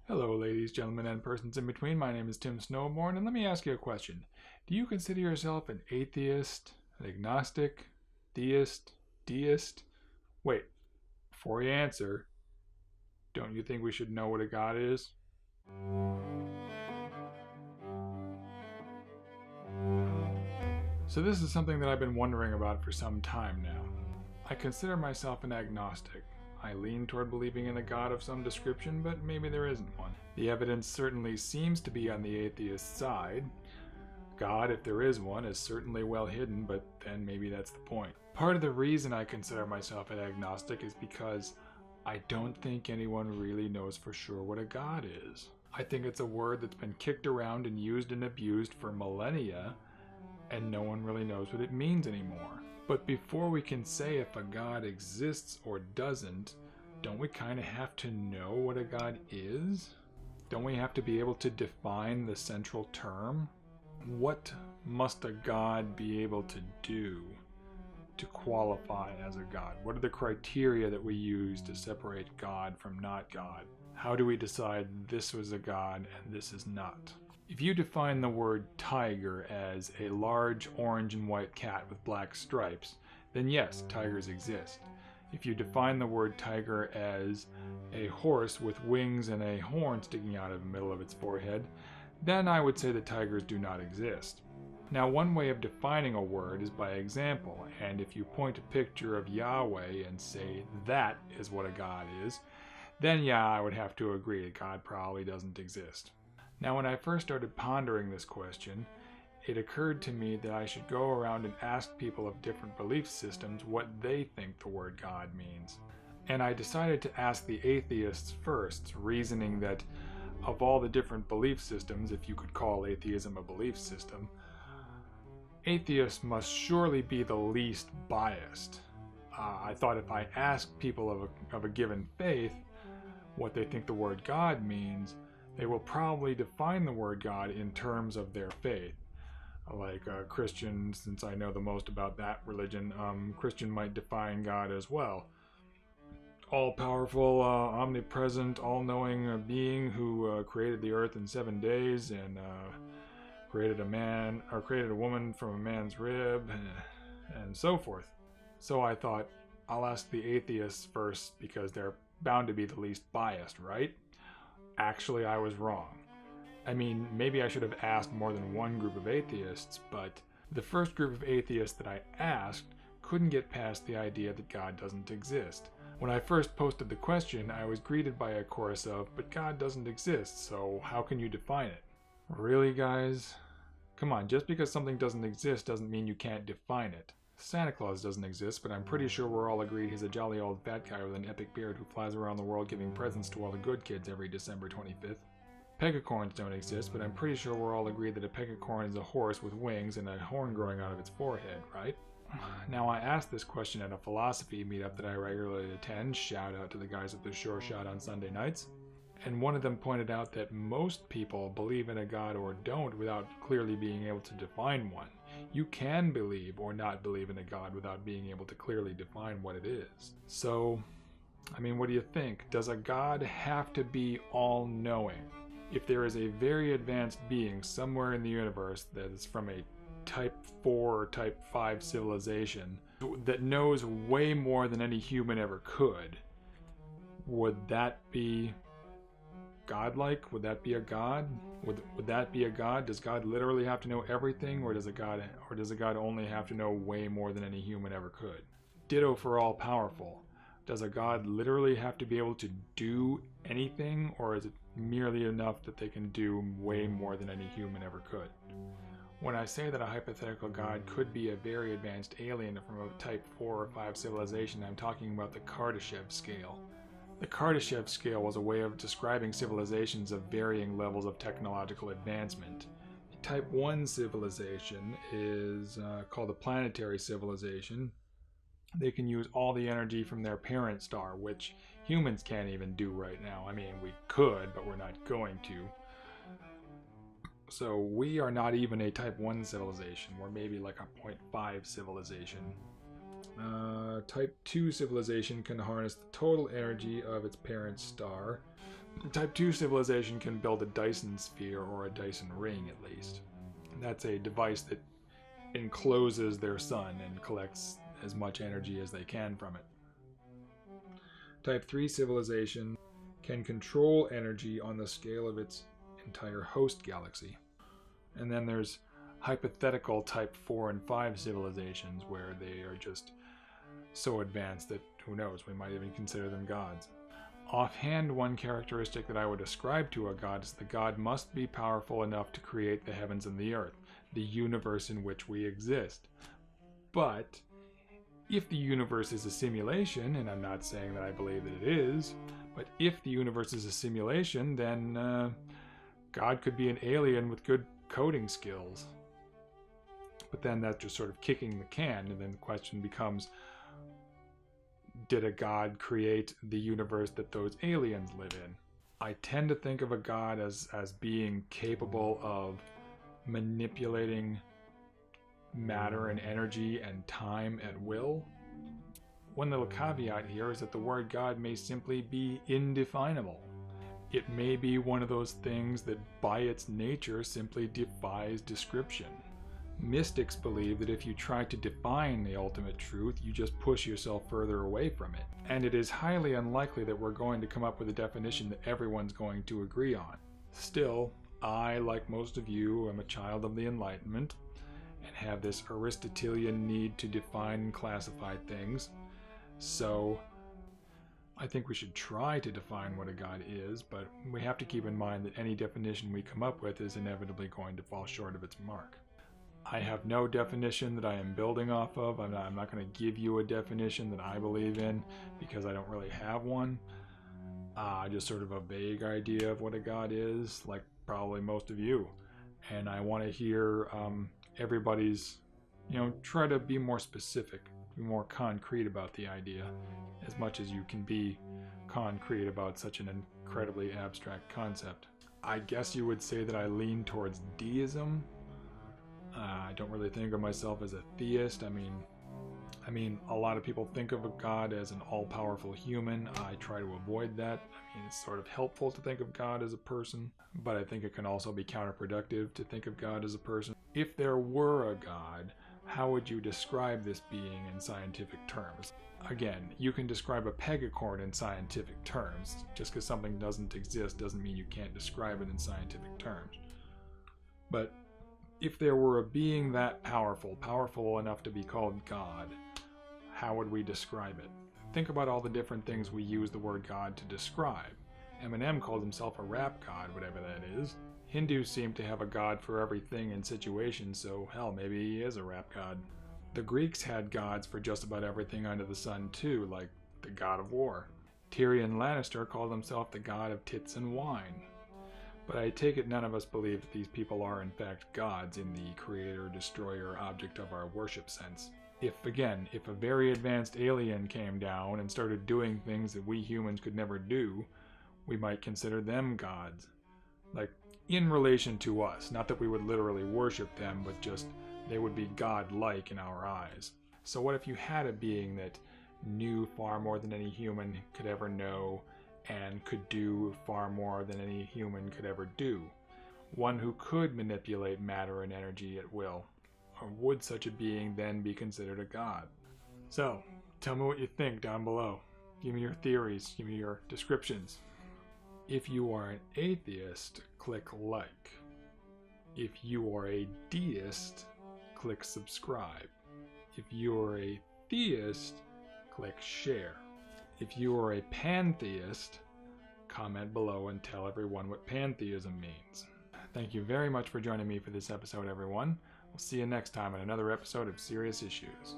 Hello, ladies, gentlemen, and persons in between. My name is Tim Snowborn, and let me ask you a question. Do you consider yourself an atheist, an agnostic, theist, deist? Wait, before you answer, don't you think we should know what a god is? So this is something that I've been wondering about for some time now. I consider myself an agnostic. I lean toward believing in a god of some description, but maybe there isn't one. The evidence certainly seems to be on the atheist side. God, if there is one, is certainly well hidden, but then maybe that's the point. Part of the reason I consider myself an agnostic is because I don't think anyone really knows for sure what a god is. I think it's a word that's been kicked around and used and abused for millennia, and no one really knows what it means anymore. But before we can say if a god exists or doesn't, don't we kind of have to know what a god is? Don't we have to be able to define the central term? What must a god be able to do to qualify as a god? What are the criteria that we use to separate God from not God? How do we decide this was a god and this is not? If you define the word tiger as a large orange and white cat with black stripes, then yes, tigers exist. If you define the word tiger as a horse with wings and a horn sticking out of the middle of its forehead, then I would say that tigers do not exist. Now, one way of defining a word is by example, and if you point a picture of Yahweh and say that is what a god is, then yeah, I would have to agree that God probably doesn't exist. Now, when I first started pondering this question, it occurred to me that I should go around and ask people of different belief systems what they think the word God means. And I decided to ask the atheists first, reasoning that of all the different belief systems, if you could call atheism a belief system, atheists must surely be the least biased. I thought if I asked people of a given faith what they think the word God means, they will probably define the word God in terms of their faith. Like Christian, since I know the most about that religion, Christian might define God as well. All-powerful, omnipresent, all-knowing being who created the earth in 7 days and created a woman from a man's rib, and so forth. So I thought, I'll ask the atheists first because they're bound to be the least biased, right? Actually, I was wrong. I mean, maybe I should have asked more than one group of atheists, but the first group of atheists that I asked couldn't get past the idea that God doesn't exist. When I first posted the question, I was greeted by a chorus of, "But God doesn't exist, so how can you define it?" Really, guys? Come on, just because something doesn't exist doesn't mean you can't define it. Santa Claus doesn't exist, but I'm pretty sure we're all agreed he's a jolly old fat guy with an epic beard who flies around the world giving presents to all the good kids every December 25th. Pegacorns don't exist, but I'm pretty sure we're all agreed that a pegacorn is a horse with wings and a horn growing out of its forehead, right? Now, I asked this question at a philosophy meetup that I regularly attend, shout out to the guys at the Sure Shot on Sunday nights, and one of them pointed out that most people believe in a god or don't without clearly being able to define one. You can believe or not believe in a god without being able to clearly define what it is. So, I mean, what do you think? Does a god have to be all-knowing? If there is a very advanced being somewhere in the universe that is from a Type 4 or Type 5 civilization that knows way more than any human ever could, would that be godlike? Would that be a god? Would that be a god? Does God literally have to know everything, or does a god only have to know way more than any human ever could? Ditto for all powerful. Does a god literally have to be able to do anything, or is it merely enough that they can do way more than any human ever could? When I say that a hypothetical god could be a very advanced alien from a Type 4 or 5 civilization, I'm talking about the Kardashev scale. The Kardashev scale was a way of describing civilizations of varying levels of technological advancement. A Type 1 civilization is called a planetary civilization. They can use all the energy from their parent star, which humans can't even do right now. I mean, we could, but we're not going to. So we are not even a Type 1 civilization. We're maybe like a 0.5 civilization. Type 2 civilization can harness the total energy of its parent star. Type 2 civilization can build a Dyson sphere or a Dyson ring at least. That's a device that encloses their sun and collects as much energy as they can from it. Type 3 civilization can control energy on the scale of its entire host galaxy. And then there's hypothetical type 4 and 5 civilizations where they are just so advanced that who knows, we might even consider them gods. Offhand, one characteristic that I would ascribe to a god is the god must be powerful enough to create the heavens and the earth, the universe in which we exist. But if the universe is a simulation, and I'm not saying that I believe that it is, but if the universe is a simulation, then God could be an alien with good coding skills. But then that's just sort of kicking the can, and then the question becomes, did a god create the universe that those aliens live in? I tend to think of a god as being capable of manipulating matter and energy and time at will. One little caveat here is that the word God may simply be indefinable. It may be one of those things that by its nature simply defies description. Mystics believe that if you try to define the ultimate truth, you just push yourself further away from it. And it is highly unlikely that we're going to come up with a definition that everyone's going to agree on. Still, I, like most of you, am a child of the Enlightenment and have this Aristotelian need to define and classify things. So I think we should try to define what a god is, but we have to keep in mind that any definition we come up with is inevitably going to fall short of its mark. I have no definition that I am building off of. I'm not going to give you a definition that I believe in because I don't really have one. Just sort of a vague idea of what a god is, like probably most of you. And I want to hear everybody's, try to be more specific, be more concrete about the idea, as much as you can be concrete about such an incredibly abstract concept. I guess you would say that I lean towards deism. I don't really think of myself as a theist. I mean, a lot of people think of a god as an all-powerful human. I try to avoid that. I mean, it's sort of helpful to think of God as a person, but I think it can also be counterproductive to think of God as a person. If there were a god, how would you describe this being in scientific terms? Again, you can describe a pegacorn in scientific terms. Just because something doesn't exist doesn't mean you can't describe it in scientific terms. But if there were a being that powerful enough to be called God, how would we describe it? Think about all the different things we use the word God to describe. Eminem called himself a rap god, whatever that is. Hindus seem to have a god for everything and situation, so hell, maybe he is a rap god. The Greeks had gods for just about everything under the sun too, like the god of war. Tyrion Lannister called himself the god of tits and wine. But I take it none of us believe that these people are in fact gods in the creator, destroyer, object of our worship sense. If a very advanced alien came down and started doing things that we humans could never do, we might consider them gods. Like, in relation to us. Not that we would literally worship them, but just they would be god-like in our eyes. So what if you had a being that knew far more than any human could ever know, and could do far more than any human could ever do? One who could manipulate matter and energy at will. Or would such a being then be considered a god? So, tell me what you think down below. Give me your theories, give me your descriptions. If you are an atheist, click like. If you are a deist, click subscribe. If you are a theist, click share. If you are a pantheist, comment below and tell everyone what pantheism means. Thank you very much for joining me for this episode, everyone. We'll see you next time on another episode of Serious Issues.